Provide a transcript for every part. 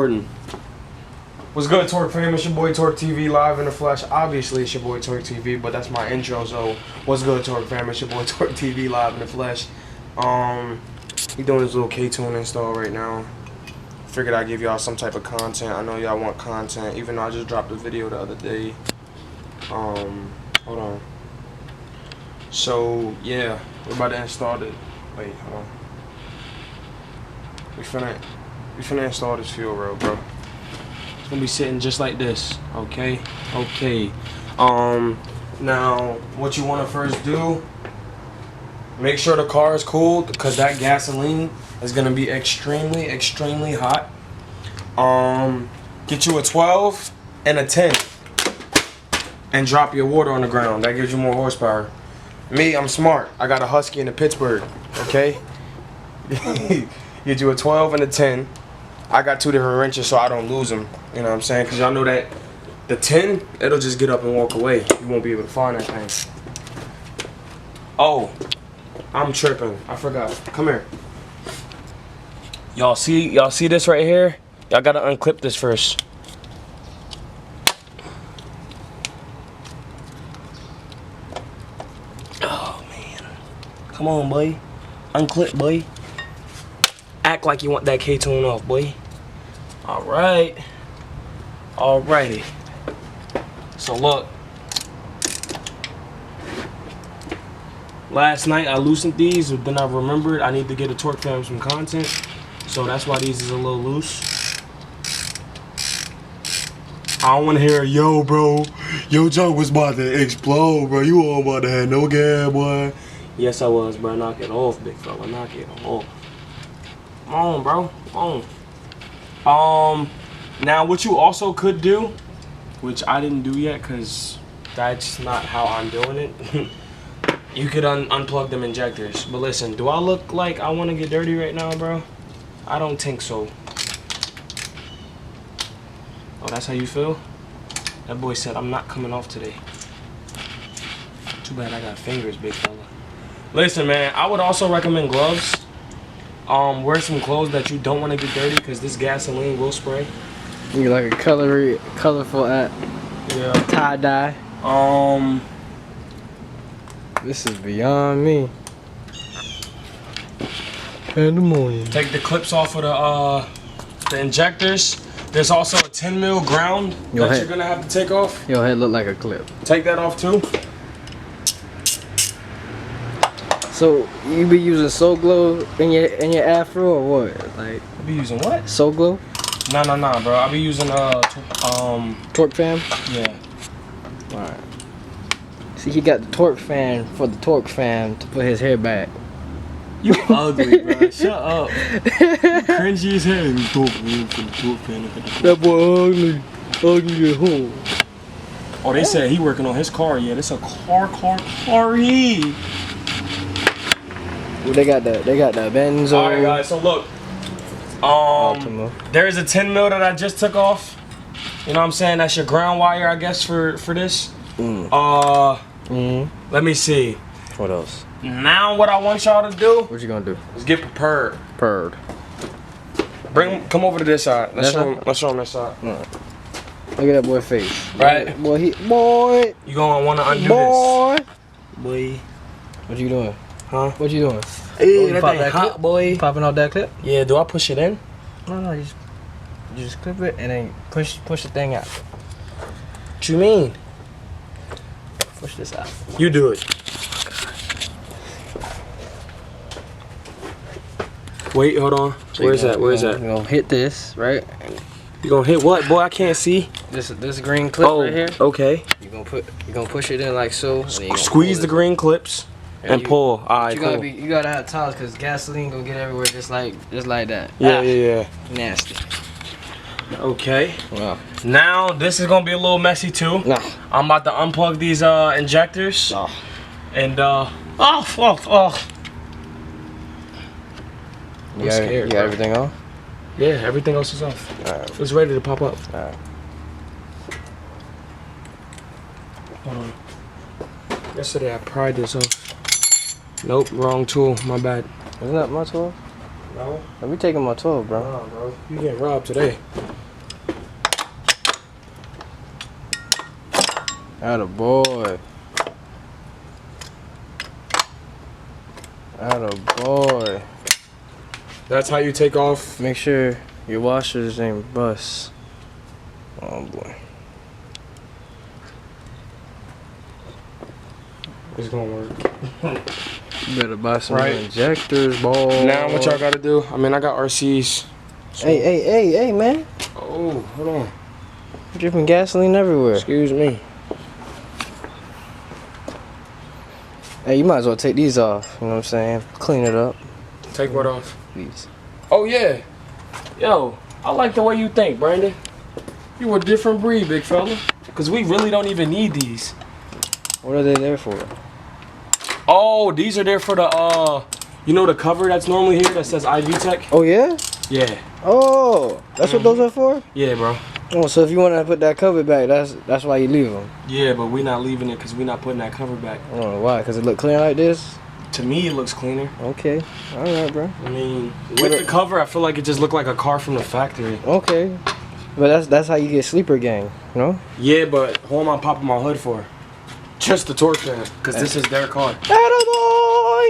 recording. What's good, Torque fam? It's your boy Torque TV live in the flesh. Obviously, it's your boy Torque TV, but that's my intro. So, what's good, Torque fam? It's your boy Torque TV live in the flesh. He doing his little K-tune install right now. Figured I'd give y'all some type of content. I know y'all want content, even though I just dropped a video the other day. Hold on. So yeah, we're about to install it. Wait, hold on. We finna install this fuel rail, bro. It's gonna be sitting just like this. Okay. Now what you wanna first do? Make sure the car is cooled, because that gasoline is gonna be extremely hot. Get you a 12 and a 10 and drop your water on the ground. That gives you more horsepower. Me, I'm smart. I got a Husky in the Pittsburgh. Okay. Get you a 12 and a 10. I got 2 different wrenches so I don't lose them. You know what I'm saying? Because y'all know that the 10, it'll just get up and walk away. You won't be able to find that thing. Oh, I'm tripping. I forgot. Come here. Y'all see this right here? Y'all gotta unclip this first. Oh man. Come on, boy. Unclip, boy. Act like you want that K-tune off, boy. Alright. Alrighty. So look. Last night I loosened these, but then I remembered I need to get a Torque fam some content. So that's why these is a little loose. I don't want to hear, yo bro, your junk was about to explode, bro. You all about to have no gas, boy. Yes I was, bro. Knock it off, big fella. Knock it off. Come on, bro. Come on. Now what you also could do, which I didn't do yet because that's not how I'm doing it. You could unplug them injectors. But listen, do I look like I want to get dirty right now, bro? I don't think so. Oh, that's how you feel? That boy said I'm not coming off today. Too bad I got fingers, big fella. Listen, man, I would also recommend gloves. Wear some clothes that you don't want to get dirty, because this gasoline will spray. You like a colorful tie-dye. This is beyond me. In the morning. Take the clips off of the injectors. There's also a 10 mil ground that you're gonna have to take off. Your head look like a clip. Take that off too. So you be using Soul Glow in your afro or what? Like I be using what? Soul Glow? Nah, bro. I be using Torque fam. Yeah. All right. See, he got the Torque fan for the Torque fam to put his hair back. You ugly, bro. Shut up. You cringy as hell. That boy ugly at home. Oh, they said he working on his car. Yeah, this a car. Well, they got the Benz. Alright guys, so look. There is a 10 mil that I just took off. You know what I'm saying? That's your ground wire, I guess, for this. Let me see. What else? Now what I want y'all to do. What you gonna do? Is get prepared. Come over to this side. Let's show him this side. Right. Look at that boy face. Right? Boy. You gonna wanna undo this. Boy. What you doing? Huh? What you doing? Hey, that thing hot, clip? Boy. Popping out that clip? Yeah, do I push it in? No, you just clip it and then push the thing out. What you mean? Push this out. You do it. Wait, hold on. So Where's that? You're gonna hit this, right? You gonna hit what, boy? I can't see. This green clip right here. Okay. You're gonna push it in like so. Squeeze the green clips and pull. Alright, cool. You gotta have towels because gasoline gonna get everywhere just like that. Yeah. Nasty. Okay. Wow. Now this is gonna be a little messy too. Nah. I'm about to unplug these injectors. Oh. And You got everything on? Yeah, everything else is off. Alright. It's ready to pop up. Alright. Hold on. Yesterday I pried this off. Nope, wrong tool. My bad. Isn't that my 12? No. We taking my 12, bro. Nah, bro. You getting robbed today. Attaboy. Attaboy. That's how you take off. Make sure your washers ain't bust. Oh boy. It's gonna work. You better buy some Right. injectors, boy. Now what y'all gotta do? I mean, I got RCs. So. Hey, man. Oh, hold on. Dripping gasoline everywhere. Excuse me. Hey, you might as well take these off. You know what I'm saying? Clean it up, Take what off? please. Oh yeah. Yo, I like the way you think, Brandon. You a different breed, big fella. Cause we really don't even need these. What are they there for? Oh, these are there for the you know the cover that's normally here that says IV Tech? Oh yeah? Yeah. Oh, that's what those are for? Yeah, bro. Oh, so if you want to put that cover back, that's why you leave them. Yeah, but we not leaving it because we not putting that cover back. I don't know why, cause it look clean like this. To me, it looks cleaner. Okay, all right, bro. I mean, with the cover, I feel like it just looked like a car from the factory. Okay, but that's how you get sleeper gang, you know? Yeah, but who am I popping my hood for? Just the torque fan, because this is their car. Attaboy!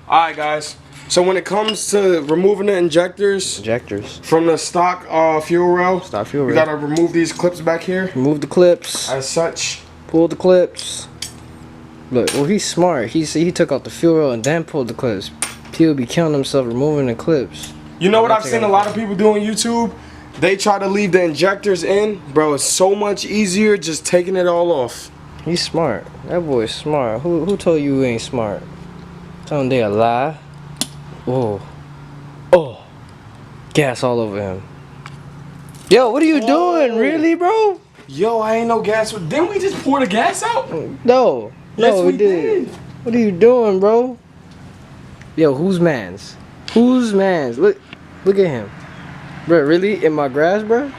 Alright, guys. So when it comes to removing the injectors from the stock fuel rail, you gotta remove these clips back here. Remove the clips. As such. Pull the clips. Look, well, he's smart. He took out the fuel rail and then pulled the clips. He'll be killing himself removing the clips. You know what I've seen a lot of people do on YouTube? They try to leave the injectors in. Bro, it's so much easier just taking it all off. He's smart. That boy's smart. Who told you he ain't smart? Tell him they a lie. Oh. Oh. Gas all over him. Yo, what are you doing? Really, bro? Yo, I ain't no gas. Didn't we just pour the gas out? No. Yes, No, we did. What are you doing, bro? Yo, whose mans? Whose mans? Look at him. Bro, really? In my grass, bro?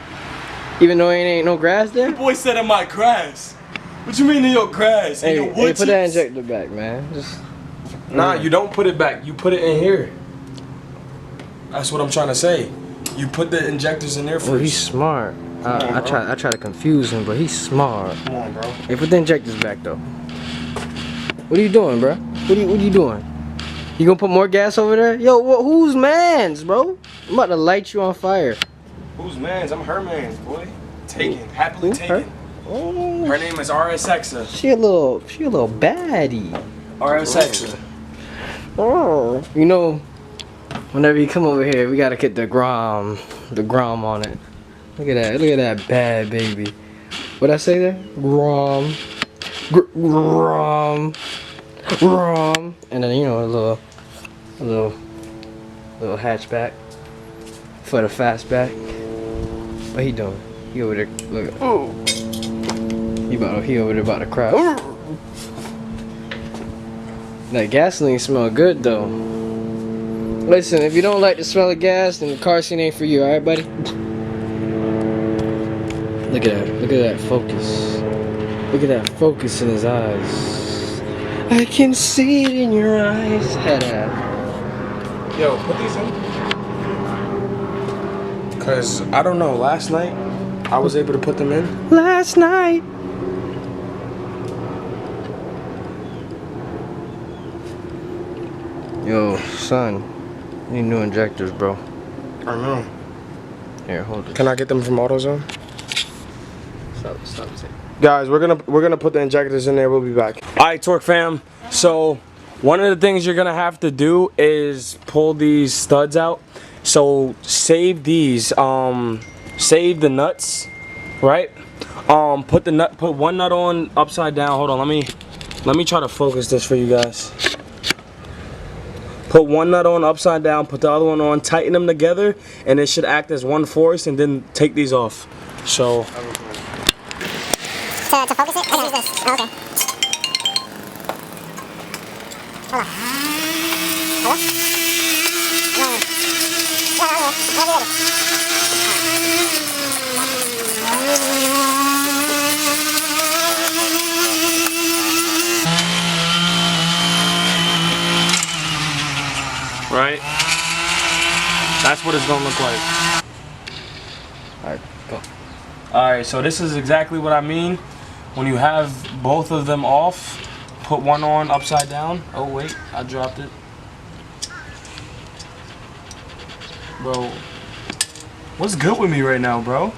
Even though ain't no grass there? The boy said in my grass. What you mean in your grass? Hey, in your hey, wood put that chips? injector back, man. Just Nah, you don't put it back. You put it in here. That's what I'm trying to say. You put the injectors in there first. Oh, he's smart. I try to confuse him, but he's smart. Come on, bro. Hey, put the injectors back though. What are you doing, bro? What are you doing? You gonna put more gas over there? Yo, whose mans, bro? I'm about to light you on fire. Whose mans? I'm her mans, boy. Taken, happily Who? taken. Her? Oh, Her name is Rsx. she a little baddie. Rsx. Oh, you know, whenever you come over here, we gotta get the grom on it. Look at that bad baby. What'd I say there? Grom, and then you know a little hatchback for the fastback. What he doing? He over there. Look. Oh. He over there about to cry. That gasoline smell good though. Listen, if you don't like the smell of gas, then the car seat ain't for you, alright, buddy? Look at that focus. Look at that focus in his eyes. I can see it in your eyes. Head out. Yo, put these in. Cause I don't know. Last night I was able to put them in. Last night. Yo, son, need new injectors, bro. I know. Here, hold it. Can I get them from AutoZone? Stop it. Guys, we're gonna put the injectors in there. We'll be back. All right, Torque fam. So one of the things you're gonna have to do is pull these studs out. So save these. Save the nuts, right? Put one nut on upside down. Hold on. Let me try to focus this for you guys. Put one nut on upside down, put the other one on, tighten them together, and it should act as one force, and then take these off. So. To focus it? I use this. Oh, okay. Hold on. Hello? Right? That's what it's gonna look like. Alright, go. Alright, so this is exactly what I mean. when you have both of them off, put one on upside down. Oh wait, I dropped it. Bro, what's good with me right now, bro?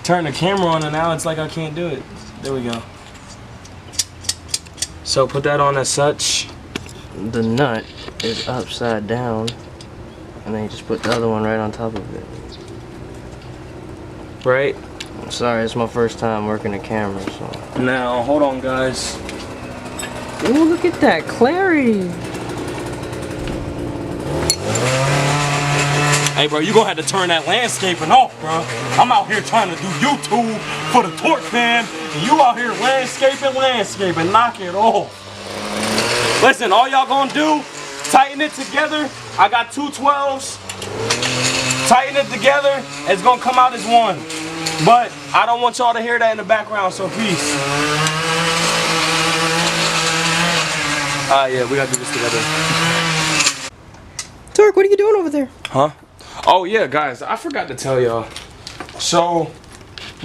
Turn the camera on and now it's like I can't do it. There we go. So put that on as such. The nut is upside down, and then you just put the other one right on top of it. Right? I'm sorry, it's my first time working the camera, so. Now, hold on, guys. Ooh, look at that clarity. Hey, bro, you gonna have to turn that landscaping off, bro. I'm out here trying to do YouTube for the Torque Fam, and you out here landscaping, knock it off. Listen, all y'all gonna do, tighten it together. I got two 12s. Tighten it together, it's gonna come out as one. But I don't want y'all to hear that in the background, so peace. Yeah, we gotta do this together. Torque, what are you doing over there? Huh? Oh yeah, guys, I forgot to tell y'all. So,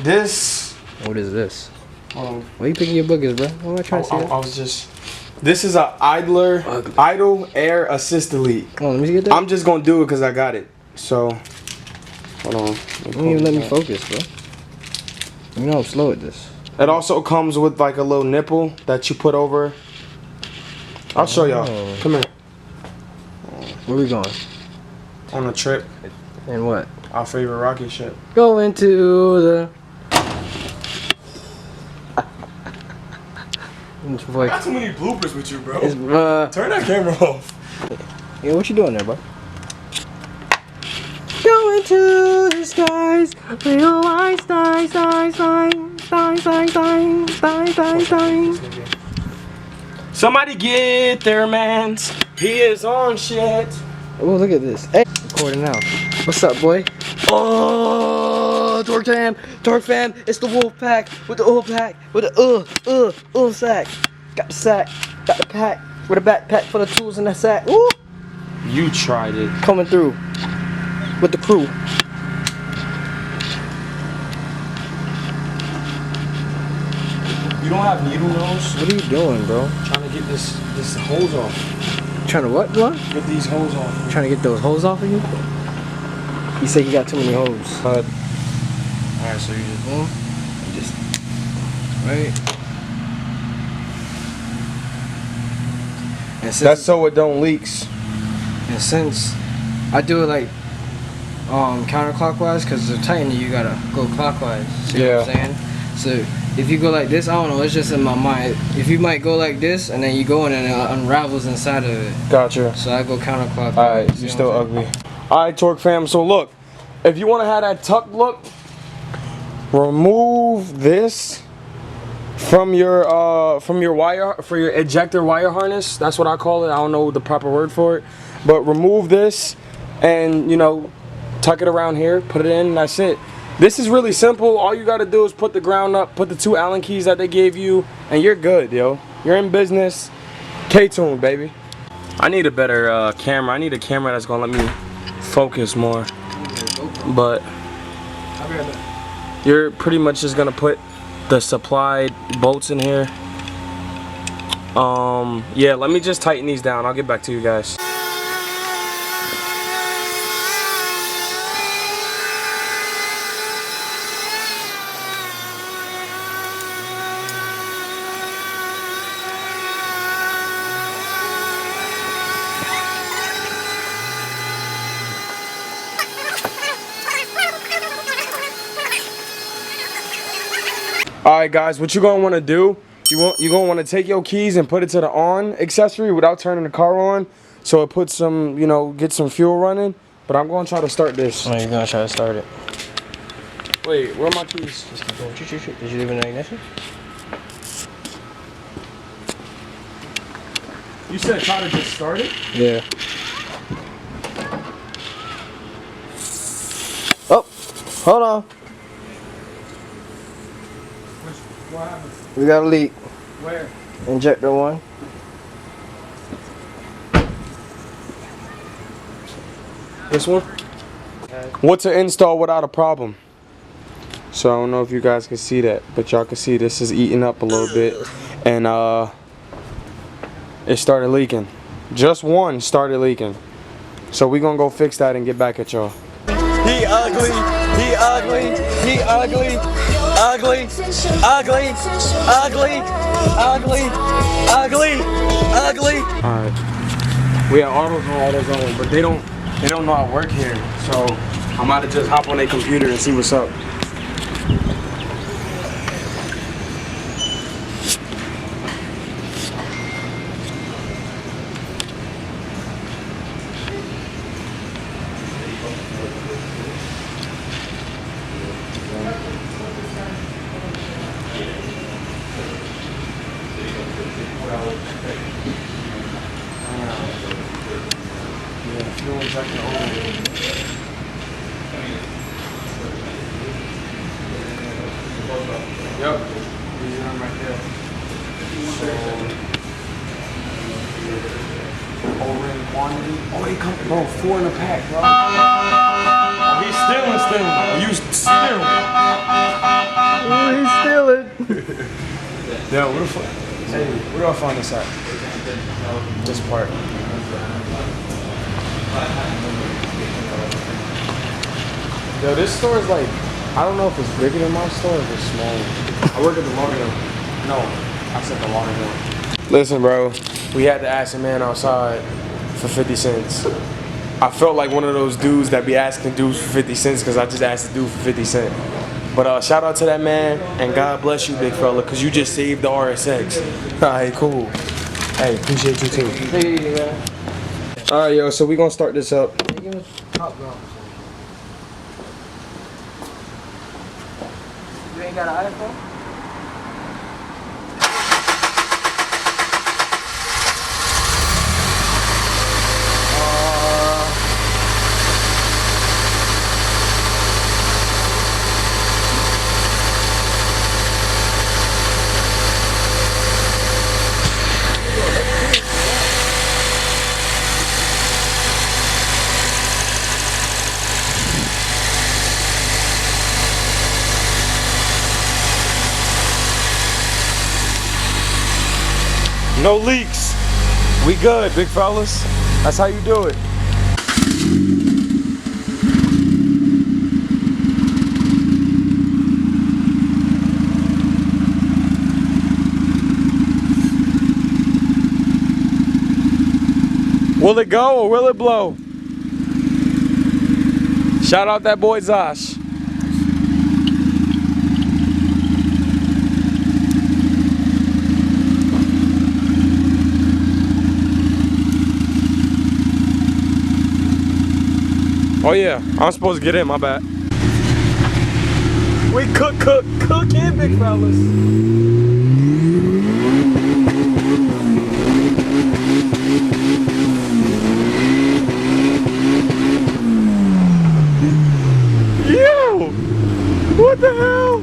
this. What is this? Why Why are you picking your boogers, bro? What am I trying to see? I was just. This is a idle air assist delete. Come on, let me get that. I'm just gonna do it because I got it. So, hold on. You don't even let me focus, bro. You know I'm slow at this. It also comes with like a little nipple that you put over. I'll show y'all. Come here. Where we going? On a trip. And what? Our favorite rocket ship. Going to the. I got too many bloopers with you, bro. It's, Turn that camera off. Yeah, what you doing there, bro? Going to the skies, realize, Somebody get their mans. He is on shit. Oh, look at this. Hey, recording now. What's up, boy? Oh, Torque fam, it's the wolf pack with the pack with the sack. Got the sack, got the pack with a backpack for the tools in the sack. Woo! You tried it. Coming through with the crew. You don't have needle nose? What are you doing, bro? Trying to get this hose off. Trying to what, bro? Get these holes off. Trying to get those holes off of you? You say you got too many holes. Alright, so you just Right. And since, that's so it don't leaks. and since I do it like counterclockwise, because to tighten it you gotta go clockwise. See what I'm saying? So if you go like this, I don't know, it's just in my mind. If you might go like this and then you go in and it unravels inside of it. Gotcha. So I go counterclockwise. Alright, you're still ugly. Alright, Torque fam, so look, if you want to have that tuck look, remove this from your wire, for your ejector wire harness. That's what I call it. I don't know the proper word for it, but remove this and, you know, tuck it around here, put it in, and that's it. This is really simple. All you got to do is put the ground up, put the 2 Allen keys that they gave you, and you're good, yo. You're in business. K-Tune, baby. I need a better camera. I need a camera that's gonna let me focus more. But you're pretty much just gonna put the supplied bolts in here. Yeah, let me just tighten these down. I'll get back to you guys. Alright guys, what you're gonna wanna do, you're gonna wanna take your keys and put it to the on accessory without turning the car on, so it puts some, you know, get some fuel running. But I'm gonna try to start this. Oh, you're gonna try to start it. Wait, where are my keys? Just keep going. Did you leave it in the ignition? You said try to just start it? Yeah. Oh, hold on. What happened? We got a leak. Where? Injector 1. This one? What's an install without a problem? So I don't know if you guys can see that, but y'all can see this is eating up a little bit, and it started leaking. Just one started leaking. So we gonna go fix that and get back at y'all. He ugly, he ugly, he ugly, ugly, ugly, ugly, ugly, ugly, ugly. Alright. We have AutoZone, but they don't know I work here. So I'm about to just hop on their computer and see what's up. Yep, these are them right there. So, over in quantity. Oh, they come, bro, 4 in a pack, bro. Oh, he's stealing. You stealing. Oh, he's stealing. Yeah, where the fuck? Hey, where do I find this at? This part. Yo, this store is like, I don't know if it's bigger than my store or if it's smaller. I work at the laundry. No, I said the laundry. Listen, bro, we had to ask a man outside for 50 cents. I felt like one of those dudes that be asking dudes for 50 cents because I just asked the dude for 50 cents. But shout out to that man, and God bless you, big fella, because you just saved the RSX. Alright, cool. Hey, appreciate you too. Alright, yo, so we gonna start this up. You ain't got an iPhone? No leaks. We good, big fellas. That's how you do it. Will it go or will it blow? Shout out that boy Zosh. Oh yeah, I'm supposed to get in, my bad. We cooking, big fellas. Yo! What the hell?